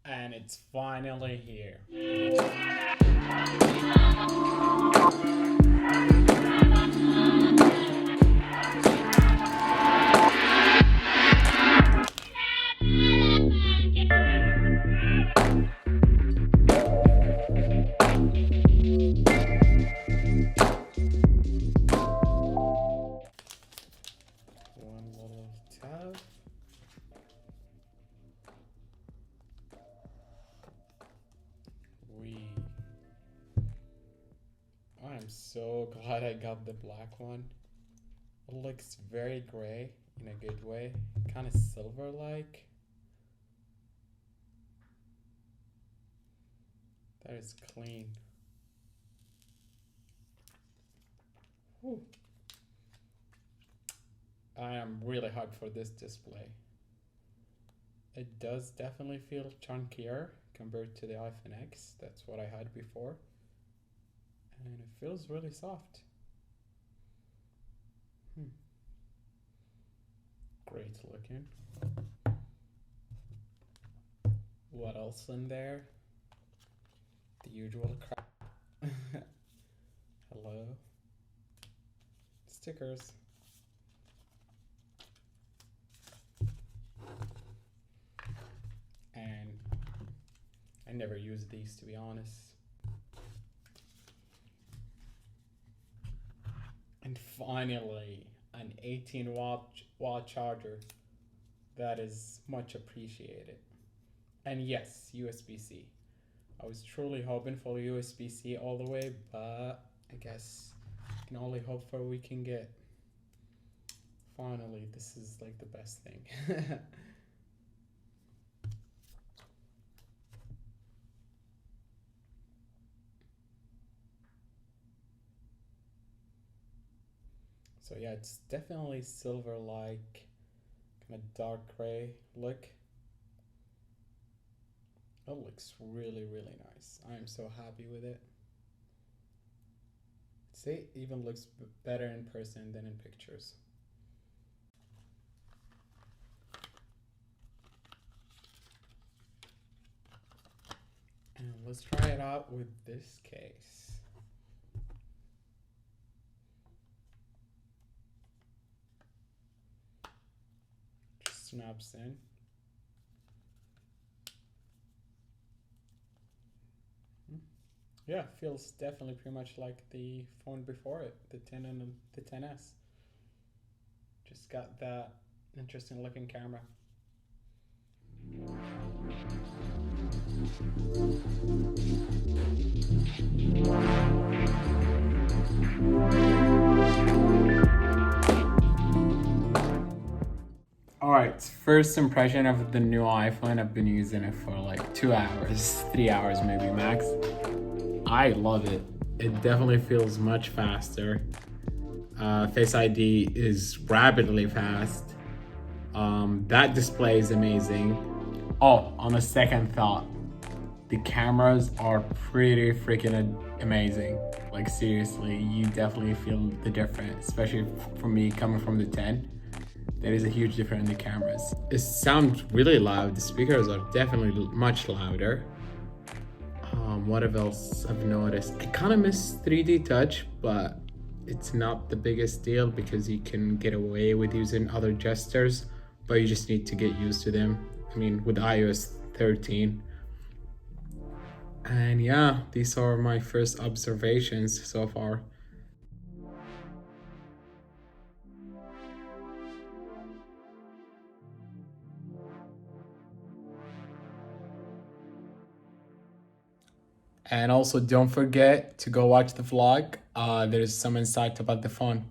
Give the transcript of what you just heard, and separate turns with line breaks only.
And it's finally here. One little tab. We. I'm so glad I got the black one. It looks very gray in a good way, kind of silver like. That is clean. Whew. I am really hyped for this display. It does definitely feel chunkier compared to the iPhone X. That's what I had before. And it feels really soft. Great looking. What else in there? The usual crap. Hello. Stickers. And I never use these, to be honest. And finally, an 18-watt charger. That is much appreciated. And yes, USB-C. I was truly hoping for USB-C all the way, but I guess I can only hope for we can get. Finally, this is like the best thing. So yeah, it's definitely silver-like, kind of dark gray look. It looks really, really nice. I am so happy with it. See, it even looks better in person than in pictures. And let's try it out with this case. Just snaps in. Yeah, feels definitely pretty much like the phone before it, the 10 and the 10s. Just got that interesting looking camera. Alright, first impression of the new iPhone. I've been using it for like 2 hours, 3 hours maybe max. I love it. It definitely feels much faster. Face ID is rapidly fast. That display is amazing. Oh, on a second thought, the cameras are pretty freaking amazing. Like seriously, you definitely feel the difference, especially for me coming from the 10. There is a huge difference in the cameras. It sounds really loud. The speakers are definitely much louder. What else I've noticed? I kind of miss 3D touch, but it's not the biggest deal because you can get away with using other gestures, but you just need to get used to them. I mean, with iOS 13. And yeah, these are my first observations so far. And also, don't forget to go watch the vlog. There's some insight about the phone.